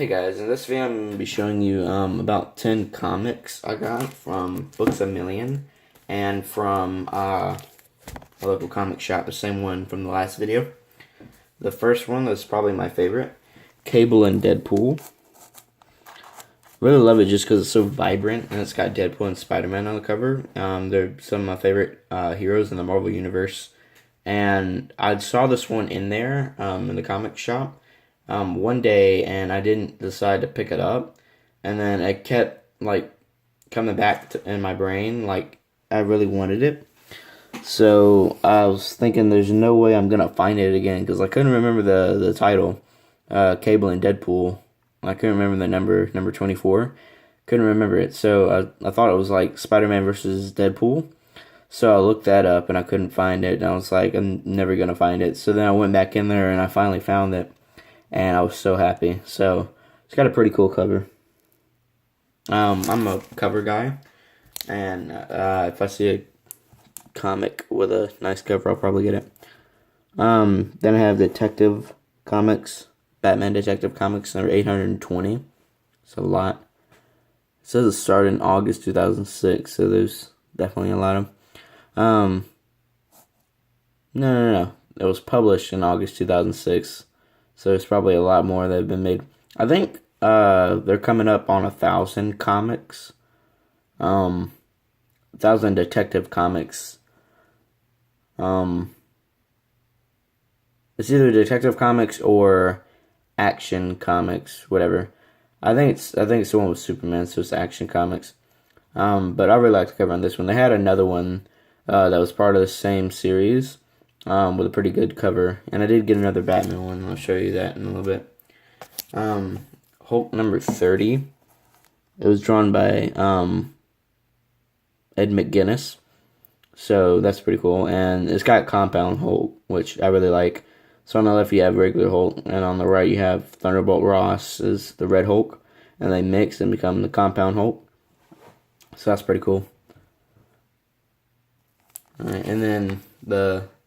Hey guys, in this video I'm going to be showing you about 10 comics I got from Books A Million and from a local comic shop, the same one from the last video. The first one is probably my favorite, Cable and Deadpool. Really love it just because it's so vibrant and it's got Deadpool and Spider-Man on the cover. They're some of my favorite heroes in the Marvel Universe. And I saw this one in there in the comic shop one day, and I didn't decide to pick it up, and then it kept like coming back in my brain, like I really wanted it. So I was thinking, there's no way I'm gonna find it again because I couldn't remember the title, Cable and Deadpool. I couldn't remember the number 24. Couldn't remember it, so I thought it was like Spider-Man versus Deadpool. So I looked that up and I couldn't find it, and I was like, I'm never gonna find it. So then I went back in there and I finally found it. And I was so happy. So it's got a pretty cool cover. I'm a cover guy, and if I see a comic with a nice cover, I'll probably get it. Then I have Detective Comics, Batman Detective Comics number 820. It's a lot. It says it started in August 2006, so there's definitely a lot of. No. It was published in August 2006. So there's probably a lot more that have been made. I think they're coming up on 1,000 comics. 1,000 Detective Comics. It's either Detective Comics or Action Comics, whatever. I think it's the one with Superman, so it's Action Comics. But I really like the cover on this one. They had another one that was part of the same series. With a pretty good cover. And I did get another Batman one. I'll show you that in a little bit. Hulk number 30. It was drawn by Ed McGuinness. So that's pretty cool. And it's got Compound Hulk, which I really like. So on the left you have regular Hulk, and on the right you have Thunderbolt Ross is the Red Hulk. And they mix and become the Compound Hulk. So that's pretty cool. Alright, and then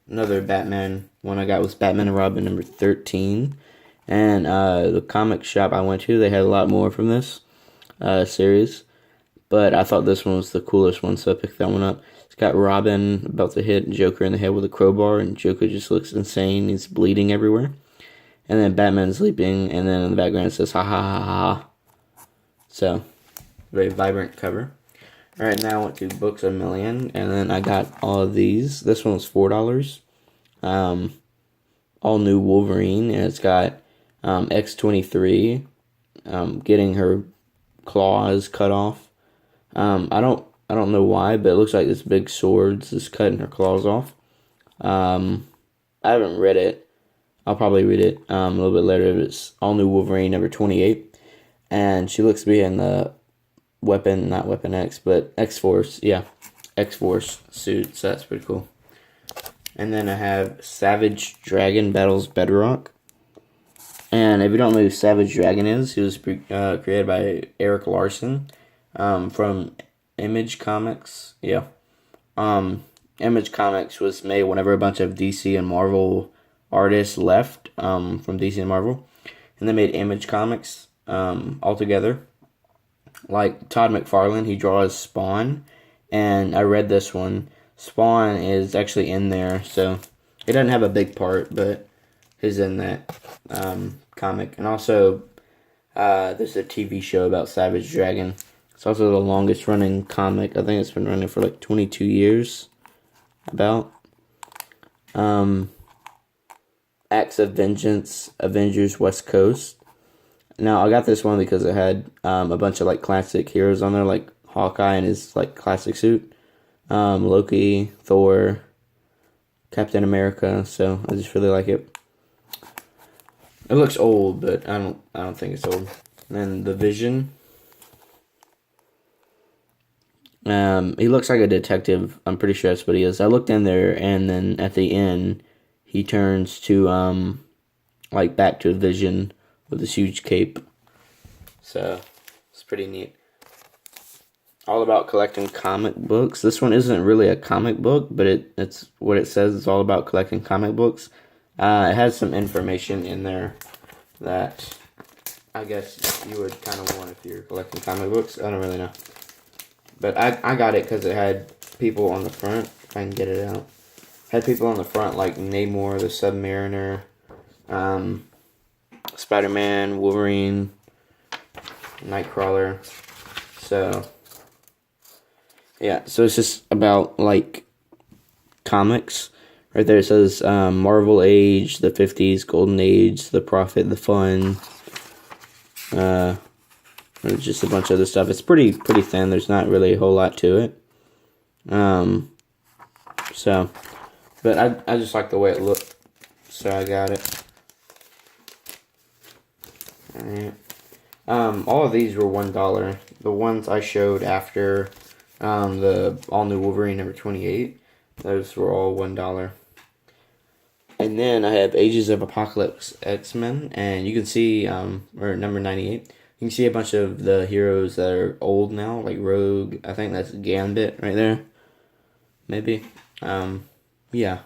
another Batman one I got was Batman and Robin number 13. And the comic shop I went to, they had a lot more from this series. But I thought this one was the coolest one, so I picked that one up. It's got Robin about to hit Joker in the head with a crowbar, and Joker just looks insane. He's bleeding everywhere. And then Batman's sleeping, and then in the background it says, ha ha ha ha. So, very vibrant cover. Alright, now I went to Books A Million, and then I got all of these. This one was $4. All new Wolverine, and it's got X-23 getting her claws cut off. I don't know why, but it looks like this big sword's just cutting her claws off. I haven't read it. I'll probably read it a little bit later. It's all new Wolverine number 28, and she looks to be in the not Weapon X, but X-Force, yeah, X-Force suit, so that's pretty cool. And then I have Savage Dragon Battles Bedrock. And if you don't know who Savage Dragon is, he was created by Eric Larson from Image Comics, yeah. Image Comics was made whenever a bunch of DC and Marvel artists left from DC and Marvel, and they made Image Comics all together. Like Todd McFarlane, he draws Spawn, and I read this one. Spawn is actually in there, so it doesn't have a big part, but he's in that comic. And also, there's a TV show about Savage Dragon. It's also the longest running comic. I think it's been running for like 22 years. About. Acts of Vengeance, Avengers West Coast. Now, I got this one because it had a bunch of like classic heroes on there, like Hawkeye in his like classic suit, Loki, Thor, Captain America. So I just really like it. It looks old, but I don't think it's old. And then the Vision. He looks like a detective. I'm pretty sure that's what he is. I looked in there, and then at the end, he turns to like back to a Vision with this huge cape. So it's pretty neat. All about collecting comic books. This one isn't really a comic book, but it's what it says. It's all about collecting comic books. It has some information in there that I guess you would kind of want if you're collecting comic books. I don't really know. But I got it because it had people on the front. If I can get it out. Had people on the front like Namor, the Submariner, Spider-Man, Wolverine, Nightcrawler. So, yeah. So it's just about, like, comics. Right there it says Marvel Age, the 50s, Golden Age, the Prophet, the Fun. There's just a bunch of other stuff. It's pretty thin. There's not really a whole lot to it. So, but I just like the way it looked, so I got it. Alright. All of these were $1. The ones I showed after the all-new Wolverine number 28, those were all $1. And then I have Ages of Apocalypse XMen, and you can see, or number 98, you can see a bunch of the heroes that are old now, like Rogue. I think that's Gambit right there. Maybe. Yeah,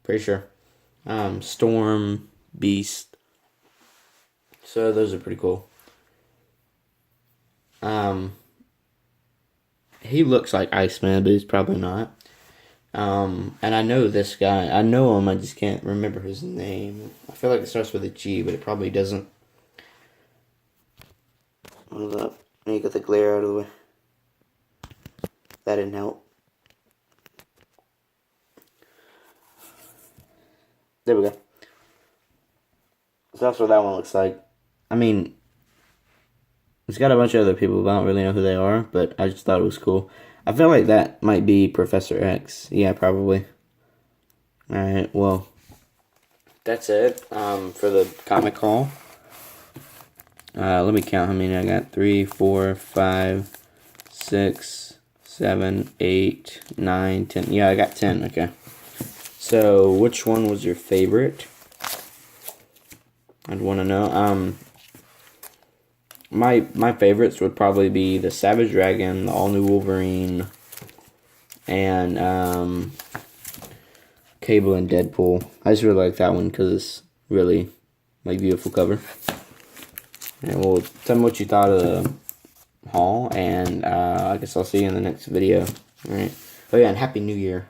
pretty sure. Storm, Beast. So those are pretty cool. He looks like Iceman, but he's probably not. And I know this guy. I know him, I just can't remember his name. I feel like it starts with a G, but it probably doesn't. Hold up. I need to get the glare out of the way. That didn't help. There we go. So that's what that one looks like. I mean, it's got a bunch of other people, but I don't really know who they are, but I just thought it was cool. I feel like that might be Professor X. Yeah, probably. Alright, well, that's it for the comic haul. Let me count how many I got. 3, 4, 5, 6, 7, 8, 9, 10. Yeah, I got 10, okay. So, which one was your favorite? I'd want to know. My favorites would probably be the Savage Dragon, the all-new Wolverine, and Cable and Deadpool. I just really like that one because it's really, like, beautiful cover. And well, tell me what you thought of the haul, and I guess I'll see you in the next video. Alright. Oh yeah, and Happy New Year.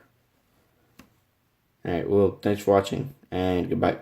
Alright, well, thanks for watching, and goodbye.